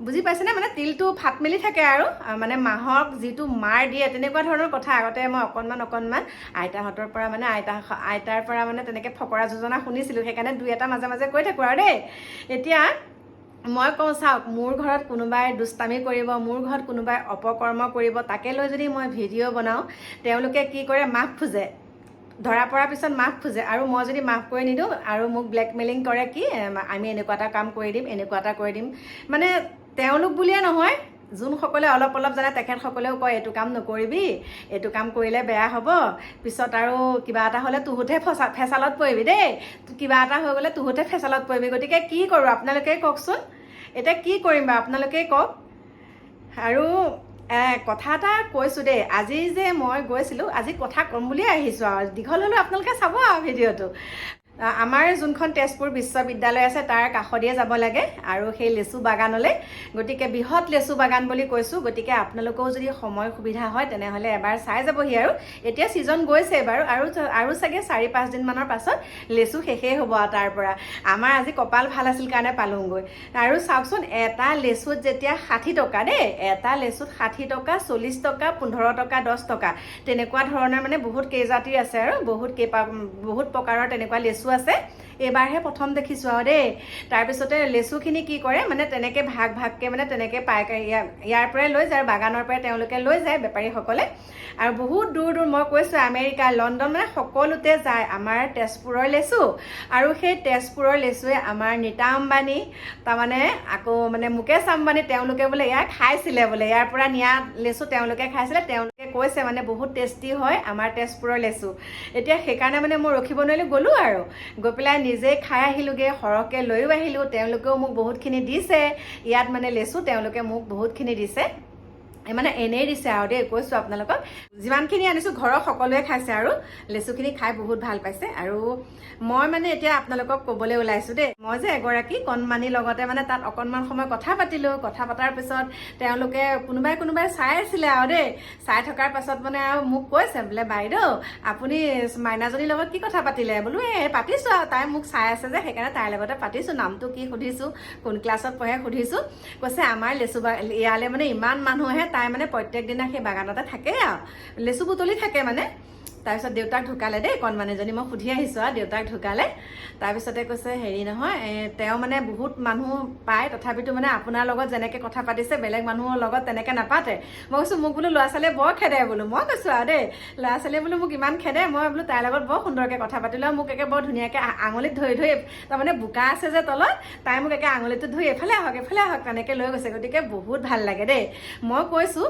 বুজি পাইছেনে মানে তিলটো ফাট মেলি থাকে আৰু মানে মাহক যিটো মাৰ দিয়ে তেনেকুৱা ধৰণৰ কথা আগতে মই অকণমান আইতাহঁতৰ পৰা মানে আইতাৰ পৰা মানে তেনেকৈ ফকৰা যোজনা শুনিছিলোঁ সেইকাৰণে 2-এটা মাজে মাজে কৈ থাকোঁ আৰু দেই এতিয়া মই কওঁ চাওক মোৰ ঘৰত কোনোবাই দুষ্টামি কৰিব মোৰ ঘৰত কোনোবাই অপকৰ্ম কৰিব তাকে লৈ যদি মই ভিডিঅ' বনাওঁ তেওঁলোকে কি কৰে মাফ খোজে ধৰা পৰাৰ পিছত মাফ খোজে আৰু মই যদি মাফ কৰি নিদিওঁ আৰু মোক ব্লেকমেইলিং কৰে কি আমি এনেকুৱা এটা কাম কৰি দিম এনেকুৱা এটা কৰি দিম মানে তেওঁলোক বুলিয়ে নহয় যোনসকলে অলপ জানে তেখেতসকলেও কয় এইটো কাম নকৰিবি এইটো কাম কৰিলে বেয়া হ'ব পিছত আৰু কিবা এটা হ'লে তুহুতহে ফেচালত পৰিবি দেই কিবা এটা হৈ গ'লে তুহুতহে ফেচালত পৰিবি গতিকে কি কৰোঁ আপোনালোকেই কওকচোন এতিয়া কি কৰিম বাৰু আপোনালোকেই কওক আৰু কথা এটা কৈছোঁ দেই আজি যে মই গৈছিলোঁ আজি কথা ক'ম বুলিয়ে আহিছোঁ আৰু দীঘল হ'লেও আপোনালোকে চাব আৰু ভিডিঅ'টো আমাৰ যোনখন তেজপুৰ বিশ্ববিদ্যালয় আছে তাৰ কাষদিয়ে যাব লাগে আৰু সেই লেচু বাগানলৈ গতিকে বৃহৎ লেচু বাগান বুলি কৈছোঁ গতিকে আপোনালোকেও যদি সময় সুবিধা হয় তেনেহ'লে এবাৰ চাই যাবহি আৰু এতিয়া ছিজন গৈছে বাৰু আৰু চাগে 4-5 দিনমানৰ পাছত লেচু শেষেই হ'ব আৰু তাৰ পৰা আমাৰ আজি কপাল ভাল আছিল কাৰণে পালোঁগৈ আৰু চাওকচোন এটা লেচুত যেতিয়া 60 টকা দেই এটা লেচুত 60 টকা 40 টকা 15 টকা 10 টকা তেনেকুৱা ধৰণৰ মানে বহুত কেইজাতিৰ আছে আৰু বহুত প্ৰকাৰৰ তেনেকুৱা লেচু আছে এইবাৰহে প্ৰথম দেখিছোঁ আৰু দেই তাৰপিছতে লেচুখিনি কি কৰে মানে তেনেকৈ ভাগকৈ মানে তেনেকৈ পায় ইয়াৰ পৰাই লৈ যায় বাগানৰ পৰাই তেওঁলোকে লৈ যায় বেপাৰীসকলে আৰু বহুত দূৰ মই কৈছোঁ আমেৰিকা লণ্ডন মানে সকলোতে যায় আমাৰ তেজপুৰৰ লেচু আৰু সেই তেজপুৰৰ লেচুৱে আমাৰ নীতা আম্বানী তাৰমানে আকৌ মানে মুকেশ আম্বানী তেওঁলোকে বোলে ইয়াক খাইছিলে বোলে ইয়াৰ পৰা নিয়া লেচু তেওঁলোকে খাইছিলে তেওঁলোকে কৈছে মানে বহুত টেষ্টি হয় আমাৰ তেজপুৰৰ লেচু এতিয়া সেইকাৰণে মানে মই ৰখিব নোৱাৰিলোঁ গ'লোঁ আৰু গৈ পেলাই নিজে খাই আহিলোঁগৈ সৰহকৈ লৈও আহিলোঁ তেওঁলোকেও মোক বহুতখিনি দিছে ইয়াত মানে লেচু তেওঁলোকে মোক বহুতখিনি দিছে মানে এনেই দিছে আৰু দেই কৈছোঁ আপোনালোকক যিমানখিনি আনিছোঁ ঘৰৰ সকলোৱে খাইছে আৰু লেচুখিনি খাই বহুত ভাল পাইছে আৰু মই মানে এতিয়া আপোনালোকক ক'বলৈ ওলাইছোঁ দেই মই যে এগৰাকী কণমানিৰ লগতে মানে তাত অকণমান সময় কথা পাতিলোঁ কথা পতাৰ পিছত তেওঁলোকে কোনোবাই চাই আছিলে আৰু দেই চাই থকাৰ পাছত মানে আৰু মোক কৈছে বোলে বাইদেউ আপুনি মাইনাজনীৰ লগত কি কথা পাতিলে বোলো পাতিছোঁ আৰু তাই মোক চাই আছে যে সেইকাৰণে তাইৰ লগতে পাতিছোঁ নামটো কি সুধিছোঁ কোন ক্লাছত পঢ়ে সুধিছোঁ কৈছে আমাৰ লেচু ইয়ালৈ মানে ইমান মানুহ আহে তাই মানে প্ৰত্যেক দিনা সেই বাগানতে থাকে আৰু লেচু বুটলি থাকে মানে তাৰপিছত দেউতাক ঢুকালে দেই কণমানিজনী মই সুধি আহিছোঁ আৰু দেউতাক ঢুকালে তাৰপিছতে কৈছে হেৰি নহয় তেওঁ মানে বহুত মানুহ পায় তথাপিতো মানে আপোনাৰ লগত যেনেকৈ কথা পাতিছে বেলেগ মানুহৰ লগত তেনেকৈ নাপাতে মই কৈছোঁ মোক বোলো ল'ৰা ছোৱালীয়ে বৰ খেদে বোলো মই কৈছোঁ আৰু দেই ল'ৰা ছোৱালীয়ে বোলো মোক ইমান খেদে মই বোলো তাইৰ লগত বৰ সুন্দৰকৈ কথা পাতিলোঁ মোক একে বৰ ধুনীয়াকৈ আঙুলিত ধৰি তাৰমানে বোকা আছে যে তলত তাই মোক একে আঙুলিটো ধৰি এফালে আহক তেনেকৈ লৈ গৈছে গতিকে বহুত ভাল লাগে দেই মই কৈছোঁ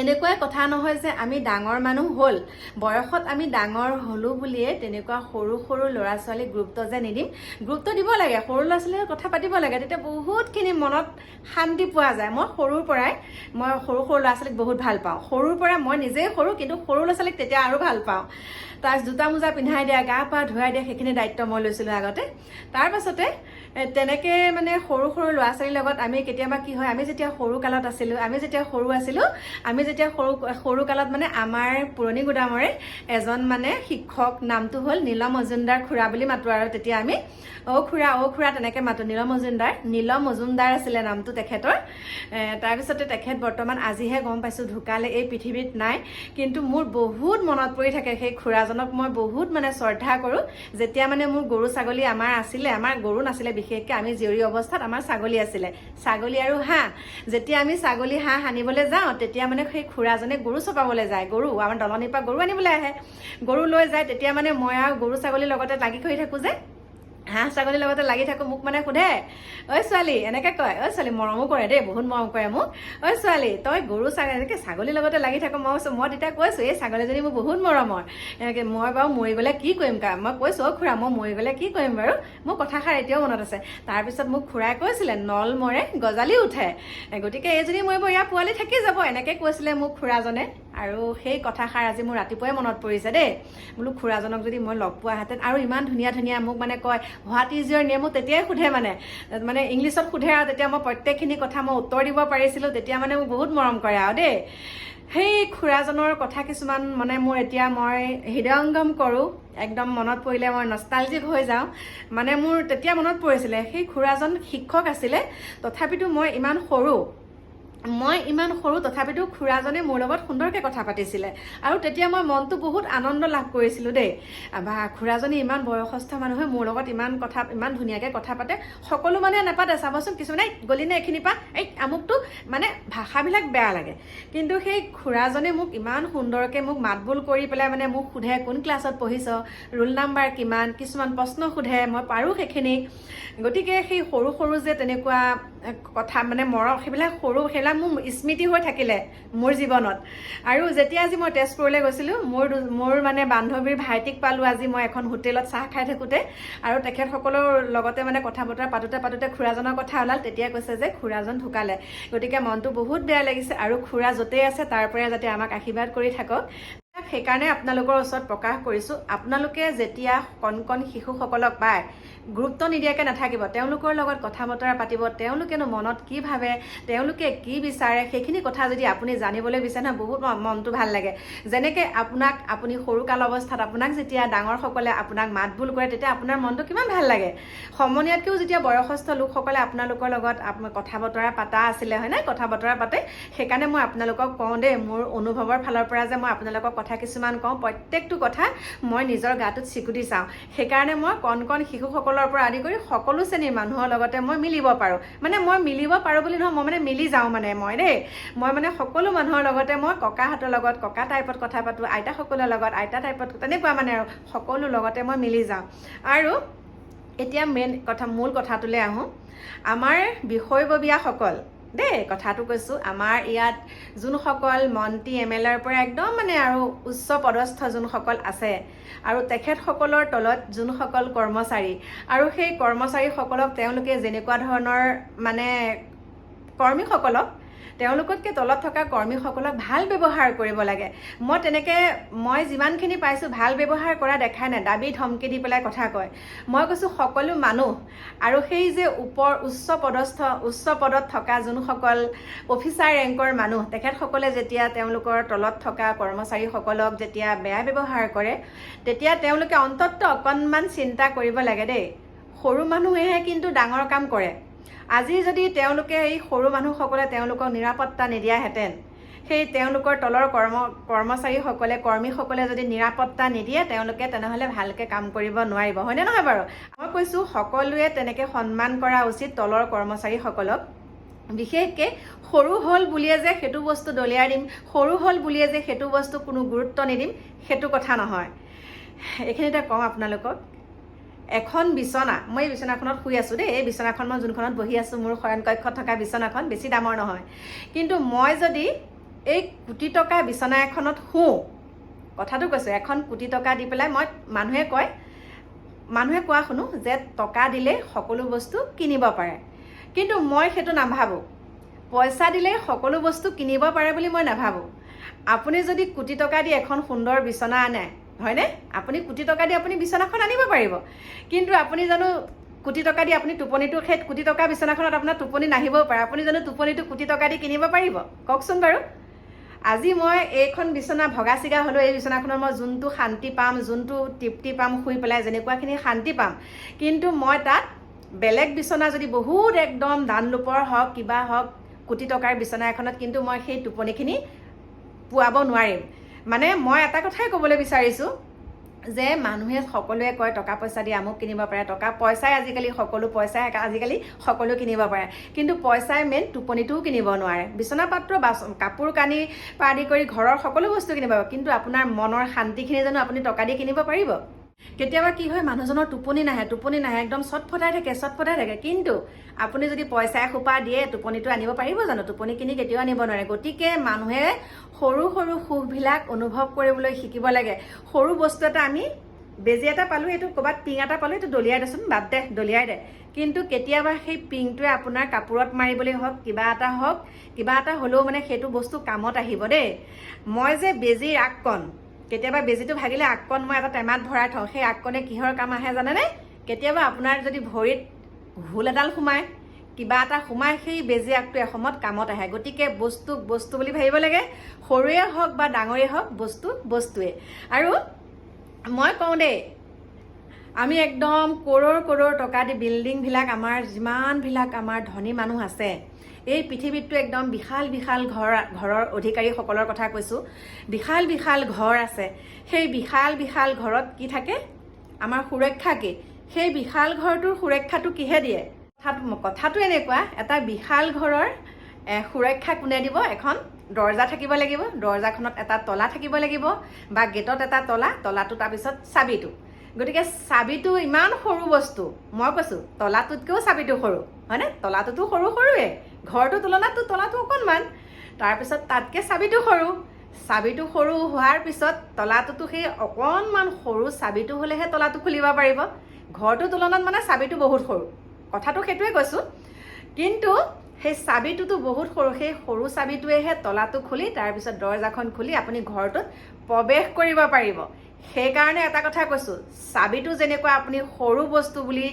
এনেকুৱাই কথা নহয় যে আমি ডাঙৰ মানুহ হ'ল, বয়সত আমি ডাঙৰ হ'লোঁ বুলিয়ে তেনেকুৱা সৰু সৰু ল'ৰা ছোৱালীক গুৰুত্ব যে নিদিম। গুৰুত্ব দিব লাগে, সৰু ল'ৰা ছোৱালীৰ লগত কথা পাতিব লাগে, তেতিয়া বহুতখিনি মনত শান্তি পোৱা যায়। মই সৰুৰ পৰাই সৰু ল'ৰা ছোৱালীক বহুত ভাল পাওঁ। সৰুৰ পৰা মই নিজেই সৰু, কিন্তু সৰু ল'ৰা ছোৱালীক তেতিয়া আৰু ভাল পাওঁ। তাক জোতা মোজা পিন্ধাই দিয়া, গা পা ধুৱাই দিয়া, সেইখিনি দায়িত্ব মই লৈছিলোঁ আগতে। তাৰ পাছতে তেনেকৈ মানে সৰু ল'ৰা ছোৱালীৰ লগত আমি কেতিয়াবা কি হয়, আমি যেতিয়া সৰু কালত আছিলোঁ, আমি যেতিয়া সৰু কালত মানে আমাৰ পুৰণি গুদামৰে এজন মানে শিক্ষক, নামটো হ'ল নীলম মজুমদাৰ খুৰা বুলি মাতোঁ আৰু তেতিয়া আমি অ' খুৰা তেনেকৈ মাতোঁ। নীলম মজুমদাৰ আছিলে নামটো তেখেতৰ। তাৰপিছতে তেখেত বৰ্তমান আজিহে গম পাইছোঁ ঢুকালে, এই পৃথিৱীত নাই। কিন্তু মোৰ বহুত মনত পৰি থাকে সেই খুৰাজনক মই বহুত মানে শ্ৰদ্ধা কৰোঁ। যেতিয়া মানে মোৰ গৰু ছাগলী আমাৰ গৰু নাছিলে, বিশেষকৈ আমি জীয়ৰী অৱস্থাত আমাৰ ছাগলী আছিলে, ছাগলী আৰু হাঁহ। যেতিয়া আমি ছাগলী হাঁহ আনিবলৈ যাওঁ, তেতিয়া মানে সেই খুৰাজনে গৰু চপাবলৈ যায়, আমাৰ দলনিৰ পৰা গৰু আনিবলৈ আহে, গৰু লৈ যায়। তেতিয়া মানে মই আৰু গৰু ছাগলীৰ লগতে লাগি কৰি থাকোঁ যে, হাঁহ ছাগলীৰ লগতে লাগি থাকোঁ। মোক মানে সোধে, ঐ ছোৱালী, এনেকৈ কয়, ঐ ছোৱালী, মৰমো কৰে দেই, বহুত মৰম কৰে মোক। ঐ ছোৱালী, তই এনেকৈ ছাগলীৰ লগতে লাগি থাকোঁ। মই তেতিয়া কৈছোঁ, এই ছাগলীজনী মোৰ বহুত মৰমৰ। এনেকৈ মই বাৰু মৰি গ'লে কি কৰিম মই কৈছোঁ, অ' খুৰা, মই মৰি গ'লে কি কৰিম বাৰু? মোৰ কথাষাৰ এতিয়াও মনত আছে। তাৰপিছত মোক খুৰাই কৈছিলে, নল মৰে গজালি উঠে, গতিকে এইজনী মৰিব, ইয়াৰ পোৱালি থাকি যাব, এনেকৈ কৈছিলে মোক খুৰাজনে। আৰু সেই কথাষাৰ আজি মোৰ ৰাতিপুৱাই মনত পৰিছে দেই। বোলো খুৰাজনক যদি মই লগ পোৱাহেঁতেন। আৰু ইমান ধুনীয়া মোক মানে কয়, হোৱাট ইজ ইয়ৰ নেম? মোক তেতিয়াই সোধে, মানে ইংলিছত সোধে, আৰু তেতিয়া মই প্ৰত্যেকখিনি কথা মই উত্তৰ দিব পাৰিছিলোঁ। তেতিয়া মানে মোক বহুত মৰম কৰে আৰু দেই। সেই খুৰাজনৰ কথা কিছুমান মানে মোৰ এতিয়া মই হৃদয়ংগম কৰোঁ, একদম মনত পৰিলে মই নষ্টালজিক হৈ যাওঁ। মানে মোৰ তেতিয়া মনত পৰিছিলে, সেই খুৰাজন শিক্ষক আছিলে, তথাপিতো মই ইমান সৰু, তথাপিতো খুৰাজনে মোৰ লগত সুন্দৰকৈ কথা পাতিছিলে। আৰু তেতিয়া মই মনটো বহুত আনন্দ লাভ কৰিছিলোঁ দেই। বা খুৰাজনী ইমান বয়সস্থ মানুহে মোৰ লগত ইমান ধুনীয়াকৈ কথা পাতে। সকলো মানুহে নাপাতে, চাবচোন, কিছুমানে গলিনে এইখিনি পা, এই আমুকটো, মানে ভাষাবিলাক বেয়া লাগে। কিন্তু সেই খুৰাজনে মোক ইমান সুন্দৰকৈ মোক মাতবোল কৰি পেলাই মানে মোক সোধে, কোন ক্লাছত পঢ়িছ, ৰোল নাম্বাৰ কিমান, কিছুমান প্ৰশ্ন সোধে, মই পাৰোঁ সেইখিনি। গতিকে সেই সৰু যে তেনেকুৱা কথা মানে মৰম, সেইবিলাক মোৰ স্মৃতি হৈ থাকিলে মোৰ জীৱনত। আৰু যেতিয়া আজি মই তেজপুৰলৈ গৈছিলোঁ, মোৰ মানে বান্ধৱীৰ ভাইটিক পালোঁ আজি মই এখন হোটেলত চাহ খাই থাকোঁতে। আৰু তেখেতসকলৰ লগতে মানে কথা বতৰা পাতোতে খুৰাজনৰ কথা ওলাল। তেতিয়া কৈছে যে খুৰাজন ঢুকালে। গতিকে মনটো বহুত বেয়া লাগিছে, আৰু খুৰা য'তেই আছে তাৰ পৰাই যাতে আমাক আশীৰ্বাদ কৰি থাকক। সেইকাৰণে আপোনালোকৰ ওচৰত প্ৰকাশ কৰিছোঁ, আপোনালোকে যেতিয়া কণ শিশুসকলক পায়, গুৰুত্ব নিদিয়াকৈ নাথাকিব। তেওঁলোকৰ লগত কথা বতৰা পাতিব, তেওঁলোকেনো মনত কি ভাবে, তেওঁলোকে কি বিচাৰে, সেইখিনি কথা যদি আপুনি জানিবলৈ বিচাৰে নহয়, বহুত মনটো ভাল লাগে। যেনেকৈ আপুনি সৰুকাল অৱস্থাত আপোনাক যেতিয়া ডাঙৰসকলে আপোনাক মাতবোল কৰে, তেতিয়া আপোনাৰ মনটো কিমান ভাল লাগে। সমনীয়াতকৈও যেতিয়া বয়সস্থ লোকসকলে আপোনালোকৰ লগত কথা বতৰা পাতা আছিলে, হয়নে, কথা বতৰা পাতে। সেইকাৰণে মই আপোনালোকক কওঁ দেই, মোৰ অনুভৱৰ ফালৰ পৰা যে মই আপোনালোকক কথা কিছুমান কওঁ, প্ৰত্যেকটো কথা মই নিজৰ গাটোত চিকুটি চাওঁ। সেইকাৰণে মই কণ শিশুসকলৰ পৰা আদি কৰি সকলো শ্ৰেণীৰ মানুহৰ লগতে মই মিলিব পাৰোঁ। মানে মই মিলিব পাৰোঁ বুলি নহয়, মই মানে মিলি যাওঁ মই মানে সকলো মানুহৰ লগতে মই ককাহঁতৰ লগত ককা টাইপত কথা পাতোঁ, আইতাসকলৰ লগত আইতা টাইপত, তেনেকুৱা মানে আৰু সকলো লগতে মই মিলি যাওঁ। আৰু এতিয়া মূল কথাটোলৈ আহোঁ। আমাৰ বিষয়ববীয়াসকল দেই, কথাটো কৈছোঁ, আমাৰ ইয়াত যোনসকল মন্ত্ৰী MLAৰ পৰা একদম মানে আৰু উচ্চ পদস্থ যোনসকল আছে, আৰু তেখেতসকলৰ তলত যোনসকল কৰ্মচাৰী, আৰু সেই কৰ্মচাৰীসকলক তেওঁলোকে যেনেকুৱা ধৰণৰ মানে কৰ্মীসকলক, তেওঁলোকতকৈ তলত থকা কৰ্মীসকলক ভাল ব্যৱহাৰ কৰিব লাগে। মই যিমানখিনি পাইছোঁ ভাল ব্যৱহাৰ কৰা দেখাই নাই, দাবী ধমকি দি পেলাই কথা কয়। মই কৈছোঁ সকলো মানুহ, আৰু সেই যে উচ্চ পদত থকা যোনসকল অফিচাৰ ৰেংকৰ মানুহ, তেখেতসকলে যেতিয়া তেওঁলোকৰ তলত থকা কৰ্মচাৰীসকলক যেতিয়া বেয়া ব্যৱহাৰ কৰে, তেতিয়া তেওঁলোকে অন্ততঃ অকণমান চিন্তা কৰিব লাগে দেই। সৰু মানুহেহে কিন্তু ডাঙৰ কাম কৰে। আজি যদি তেওঁলোকে এই সৰু মানুহসকলে তেওঁলোকক নিৰাপত্তা নিদিয়াহেঁতেন, সেই তেওঁলোকৰ তলৰ কৰ্মীসকলে যদি নিৰাপত্তা নিদিয়ে, তেওঁলোকে তেনেহ'লে ভালকৈ কাম কৰিব নোৱাৰিব, হয়নে নহয় বাৰু? মই কৈছোঁ সকলোৱে তেনেকৈ সন্মান কৰা উচিত তলৰ কৰ্মচাৰীসকলক। বিশেষকৈ সৰু হ'ল বুলিয়ে যে সেইটো বস্তু দলিয়াই দিম, সৰু হ'ল বুলিয়ে যে সেইটো বস্তু কোনো গুৰুত্ব নিদিম, সেইটো কথা নহয়। এইখিনিতে কওঁ আপোনালোকক, এখন বিচনা, মই এই বিচনাখনত শুই আছোঁ দেই, এই বিচনাখন মই যোনখনত বহি আছোঁ, মোৰ শয়ন কক্ষত থকা বিচনাখন বেছি দামৰ নহয়। কিন্তু মই যদি এই কোটি টকা বিচনা এখনত শুওঁ, কথাটো কৈছোঁ, এখন কোটি টকা দি পেলাই মানুহে কোৱা শুনো যে টকা দিলে সকলো বস্তু কিনিব পাৰে, কিন্তু মই সেইটো নাভাবোঁ। পইচা দিলে সকলো বস্তু কিনিব পাৰে বুলি মই নাভাবোঁ। আপুনি যদি কোটি টকা দি এখন সুন্দৰ বিচনা আনে, হয়নে, আপুনি কোটি টকা দি আপুনি বিচনাখন আনিব পাৰিব, কিন্তু আপুনি জানো কোটি টকা দি আপুনি টোপনিটো সেই কোটি টকা বিচনাখনত আপোনাৰ টোপনি নাহিবও পাৰে, আপুনি জানো টোপনিটো কোটি টকা দি কিনিব পাৰিব? কওকচোন বাৰু। আজি মই এইখন বিচনা ভগা চিগা হ'লেও এই বিচনাখনত মই যোনটো শান্তি পাম, যোনটো তৃপ্তি পাম শুই পেলাই, যেনেকুৱাখিনি শান্তি পাম, কিন্তু মই তাত বেলেগ বিচনা যদি বহুত একদম ডানলোপৰ হওক কিবা হওক কোটি টকাৰ বিচনা এখনত কিন্তু মই সেই টোপনিখিনি পোৱাব নোৱাৰিম। মানে মই এটা কথাই ক'বলৈ বিচাৰিছোঁ যে মানুহে সকলোৱে কয় টকা পইচা দি আমুক কিনিব পাৰে, টকা পইচাই আজিকালি সকলো কিনিব পাৰে, কিন্তু পইচাই মেইন টোপনিটোও কিনিব নোৱাৰে। বিচনা পাত্ৰ কাপোৰ কানি পৰা আদি কৰি ঘৰৰ সকলো বস্তু কিনিব পাৰে, কিন্তু আপোনাৰ মনৰ শান্তিখিনি জানো আপুনি টকা দি কিনিব পাৰিব? কেতিয়াবা কি হয়, মানুহজনৰ টোপনি নাহে, একদম চটফটাই থাকে, কিন্তু আপুনি যদি পইচা এসোপা দিয়ে টোপনিটো আনিব পাৰিব জানো? টোপনি কিনি কেতিয়াও আনিব নোৱাৰে। গতিকে মানুহে সৰু সৰু সুখবিলাক অনুভৱ কৰিবলৈ শিকিব লাগে। সৰু বস্তু এটা আমি বেজি এটা পালোঁ, এইটো ক'ৰবাত পিং এটা পালোঁ, এইটো দলিয়াই দেচোন, বাদ দে, দলিয়াই দে, কিন্তু কেতিয়াবা সেই পিংটোৱে আপোনাৰ কাপোৰত মাৰিবলৈ হওক কিবা এটা হ'লেও মানে সেইটো বস্তু কামত আহিব দেই। মই যে বেজিৰ আগকণ, কেতিয়াবা বেজিটো ভাগিলে আগকণ মই এটা টেমাত ভৰাই থওঁ, সেই আগকণে কিহৰ কাম আহে জানেনে? কেতিয়াবা আপোনাৰ যদি ভৰিত হুল এডাল সোমায়, কিবা এটা সোমায়, সেই বেজি আগটো এসময়ত কামত আহে। গতিকে বস্তু বুলি ভাবিব লাগে, সৰুৱে হওক বা ডাঙৰেই হওক, বস্তুৱে। আৰু মই কওঁ দেই, আমি একদম কৰোৰ টকা দি বিল্ডিংবিলাক, আমাৰ যিমানবিলাক আমাৰ ধনী মানুহ আছে, এই পৃথিৱীতটো একদম বিশাল ঘৰৰ অধিকাৰীসকলৰ কথা কৈছোঁ, বিশাল ঘৰ আছে। সেই বিশাল ঘৰত কি থাকে? আমাৰ সুৰক্ষা কি? সেই বিশাল ঘৰটোৰ সুৰক্ষাটো কিহে দিয়ে? কথাটো এনেকুৱা, এটা বিশাল ঘৰৰ সুৰক্ষা কোনে দিব? এখন দৰ্জা থাকিব লাগিব, দৰ্জাখনত এটা তলা থাকিব লাগিব, বা গেটত এটা তলাটো তাৰপিছত চাবিটো। গতিকে চাবিটো ইমান সৰু বস্তু, মই কৈছোঁ তলাটোতকৈও চাবিটো সৰু, হয়নে? তলাটোতো সৰুৱে, ঘৰটোৰ তুলনাততো তলাটো অকণমান, তাৰপিছত তাতকৈ চাবিটো সৰু হোৱাৰ পিছত তলাটোতো সেই অকণমান সৰু চাবিটো হ'লেহে তলাটো খুলিব পাৰিব। ঘৰটোৰ তুলনাত মানে চাবিটো বহুত সৰু, কথাটো সেইটোৱে কৈছোঁ। কিন্তু সেই চাবিটোতো বহুত সৰু, সেই সৰু চাবিটোৱেহে তলাটো খুলি তাৰপিছত দৰ্জাখন খুলি আপুনি ঘৰটোত প্ৰৱেশ কৰিব পাৰিব। সেইকাৰণে এটা কথা কৈছোঁ, চাবিটো যেনেকুৱা আপুনি সৰু বস্তু বুলি,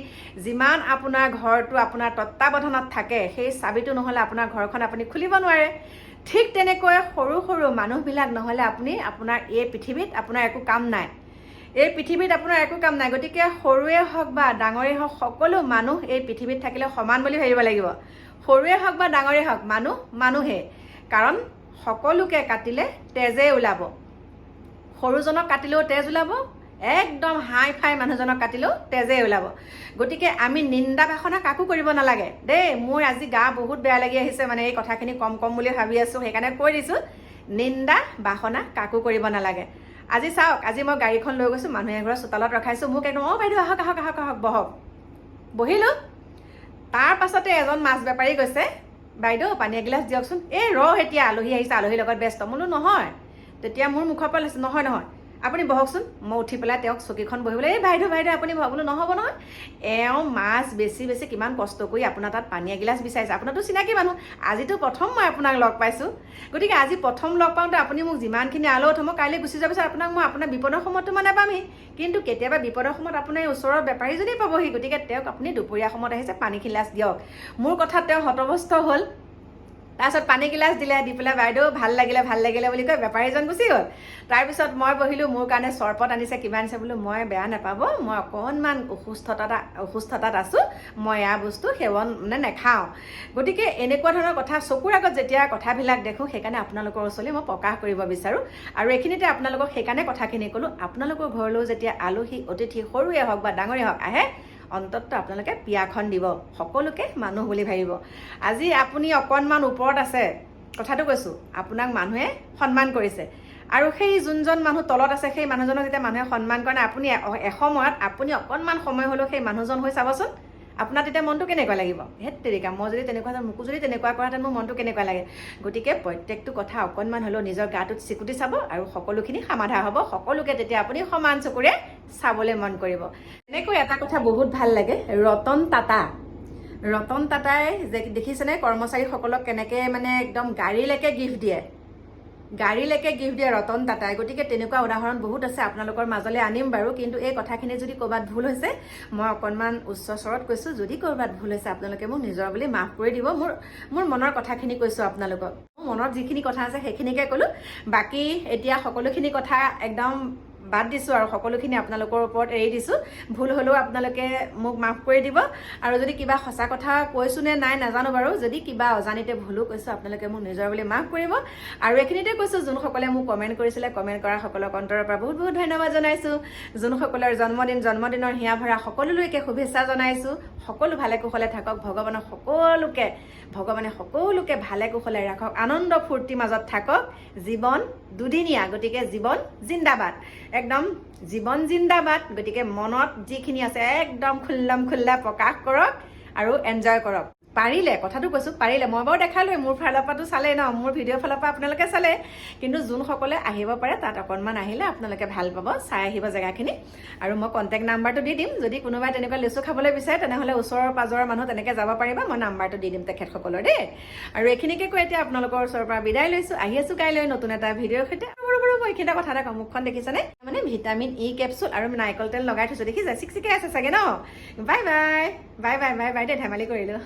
যিমান আপোনাৰ ঘৰটো আপোনাৰ তত্ত্বাৱধানত থাকে, সেই চাবিটো নহ'লে আপোনাৰ ঘৰখন আপুনি খুলিব নোৱাৰে। ঠিক তেনেকৈ সৰু মানুহবিলাক নহ'লে আপোনাৰ এই পৃথিৱীত আপোনাৰ একো কাম নাই। গতিকে সৰুৱে হওক বা ডাঙৰেই হওক, সকলো মানুহ এই পৃথিৱীত থাকিলে সমান বুলি ভাবিব লাগিব। সৰুৱে হওক বা ডাঙৰেই হওক, মানুহে, কাৰণ সকলোকে কাটিলে তেজে ওলাব। সৰুজনক কাটিলেও তেজ ওলাব, একদম হাই ফাই মানুহজনক কাটিলেও তেজে ওলাব। গতিকে আমি নিন্দা বাসনা কাকো কৰিব নালাগে দেই। মোৰ আজি গা বহুত বেয়া লাগি আহিছে, মানে এই কথাখিনি কম বুলি ভাবি আছোঁ, সেইকাৰণে কৈ দিছোঁ, নিন্দা বাসনা কাকো কৰিব নালাগে। আজি চাওক, আজি মই গাড়ীখন লৈ গৈছোঁ, মানুহ এঘৰৰ চোতালত ৰখাইছোঁ, মোক একদম বাইদেউ আহক বহক, বহিলোঁ। তাৰ পাছতে এজন মাছ বেপাৰী গৈছে, বাইদেউ পানী এগিলাচ দিয়কচোন। এই এতিয়া আলহী আহিছে, আলহীৰ লগত ব্যস্ত। বোলো নহয়, তেতিয়া মোৰ মুখৰ পৰা লৈছে, নহয় আপুনি বহকচোন। মই উঠি পেলাই তেওঁক চকীখন বহিবলৈ, এই বাইদেউ আপুনি বহক। বোলো নহ'ব নহয়, এওঁ মাছ বেছি কিমান কষ্ট কৰি আপোনাৰ তাত পানী এগিলাচ বিচাৰিছে। আপোনাৰতো চিনাকি মানুহ, আজিতো প্ৰথম মই আপোনাক লগ পাইছোঁ। গতিকে আজি প্ৰথম লগ পাওঁতে আপুনি মোক যিমানখিনি আলত মই কাইলৈ গুচি যোৱাৰ পিছত আপোনাক মই আপোনাৰ বিপদৰ সময়ততো মানে পামহি, কিন্তু কেতিয়াবা বিপদৰ সময়ত আপোনাৰ ওচৰৰ বেপাৰীজনেই পাবহি। গতিকে তেওঁক আপুনি দুপৰীয়া সময়ত আহিছে, পানী গিলাচ দিয়ক। মোৰ কথাত তেওঁ হতভস্ত হ'ল। তাৰপিছত পানী গিলাচ দিলে, দি পেলাই বাইদেউ ভাল লাগিলে বুলি কৈ বেপাৰীজন গুচি গ'ল। তাৰপিছত মই বহিলোঁ, মোৰ কাৰণে চৰবত আনিছে, কিবা আনিছে। বোলো মই বেয়া নাপাব, মই অকণমান অসুস্থতাত আছোঁ, মই এয়া বস্তু সেৱন নেখাওঁ। গতিকে এনেকুৱা ধৰণৰ কথা চকুৰ আগত যেতিয়া কথাবিলাক দেখোঁ, সেইকাৰণে আপোনালোকৰ ওচৰলৈ মই প্ৰকাশ কৰিব বিচাৰোঁ। আৰু এইখিনিতে আপোনালোকক সেইকাৰণে কথাখিনি ক'লোঁ, আপোনালোকৰ ঘৰলৈও যেতিয়া আলহী অতিথি সৰুৱে হওক বা ডাঙৰেই হওক আহে, অন্ততঃ আপোনালোকে পিয়াখন দিব, সকলোকে মানুহ বুলি ভাবিব। আজি আপুনি অকণমান ওপৰত আছে, কথাটো কৈছোঁ, আপোনাক মানুহে সন্মান কৰিছে, আৰু সেই যোনজন মানুহ তলত আছে, সেই মানুহজনক যেতিয়া মানুহে সন্মান কৰে নাই, আপুনি এসময়ত আপুনি অকণমান সময় হ'লেও সেই মানুহজন হৈ চাবচোন, আপোনাৰ তেতিয়া মনটো কেনেকুৱা লাগিব? হেত তেৰিকা, মই যদি তেনেকুৱা মোকো যদি তেনেকুৱা কৰাহেঁতেন মোৰ মনটো কেনেকুৱা লাগে? গতিকে প্ৰত্যেকটো কথা অকণমান হ'লেও নিজৰ গাটোত চিকুটি চাব আৰু সকলোখিনি সমাধা হ'ব। সকলোকে তেতিয়া আপুনি সমান চকুৰে চাবলৈ মন কৰিব। এনেকৈ এটা কথা বহুত ভাল লাগে, ৰতন টাটাই যে দেখিছেনে কৰ্মচাৰীসকলক কেনেকৈ মানে একদম গাড়ীলৈকে গিফ্ট দিয়ে ৰতন টাটাই। গতিকে তেনেকুৱা উদাহৰণ বহুত আছে, আপোনালোকৰ মাজলৈ আনিম বাৰু। কিন্তু এই কথাখিনি যদি ক'ৰবাত ভুল হৈছে, মই অকণমান উচ্চ স্বৰত কৈছোঁ, যদি ক'ৰবাত ভুল হৈছে আপোনালোকে মোক নিজৰ বুলি মাফ কৰি দিব। মোৰ মনৰ কথাখিনি কৈছোঁ আপোনালোকক, মোৰ মনত যিখিনি কথা আছে সেইখিনিকে ক'লোঁ। বাকী এতিয়া সকলোখিনি কথা একদম বাদ দিছোঁ আৰু সকলোখিনি আপোনালোকৰ ওপৰত এৰি দিছোঁ। ভুল হ'লেও আপোনালোকে মোক মাফ কৰি দিব। আৰু যদি কিবা সঁচা কথা কৈছোঁ নে নাই নাজানো বাৰু, যদি কিবা অজানিতে ভুলো কৈছোঁ আপোনালোকে মোক নিজৰ বুলি মাফ কৰিব। আৰু এইখিনিতে কৈছোঁ, যোনসকলে মোক কমেণ্ট কৰিছিলে, কমেণ্ট কৰা সকলক অন্তৰৰ পৰা বহুত বহুত ধন্যবাদ জনাইছোঁ। যোনসকলৰ জন্মদিনৰ হিয়া ভৰা সকলোলৈকে শুভেচ্ছা জনাইছোঁ। সকলো ভালে কুশলে থাকক, ভগৱানে সকলোকে ভালে কুশলে ৰাখক, আনন্দ ফূৰ্তিৰ মাজত থাকক। জীৱন দুদিনীয়া, গতিকে জীৱন জিন্দাবাদ, একদম জীৱন জিন্দাবাদ। গতিকে মনত যিখিনি আছে একদম খোল্লা প্ৰকাশ কৰক আৰু এনজয় কৰক। পাৰিলে, কথাটো কৈছোঁ, পাৰিলে, মই বাৰু দেখালোৱে, মোৰ ফালৰ পৰাতো চালে ন, মোৰ ভিডিঅ'ৰ ফালৰ পৰা আপোনালোকে চালে। কিন্তু যোনসকলে আহিব পাৰে তাত অকণমান আহিলে আপোনালোকে ভাল পাব, চাই আহিব জেগাখিনি। আৰু মই কণ্টেক্ট নাম্বাৰটো দি দিম, যদি কোনোবাই তেনেকুৱা লেচু খাবলৈ বিচাৰে তেনেহ'লে ওচৰৰ পাজৰৰ মানুহ তেনেকৈ যাব পাৰিব, মই নাম্বাৰটো দি দিম তেখেতসকলৰ দেই। আৰু এইখিনিকে কৈ এতিয়া আপোনালোকৰ ওচৰৰ পৰা বিদায় লৈছোঁ। আহি আছোঁ কাইলৈ নতুন এটা ভিডিঅ'ৰ সৈতে। মই এইখিনিতে কথা এটা কওঁ, মুখখন দেখিছেনে? মানে ভিটামিন ই কেপচুল আৰু নাৰিকল তেল লগাই থৈছোঁ, দেখিছে? চিকচিকাই আছে চাগে ন? বাই বাই দেই, ধেমালি কৰিলোঁ।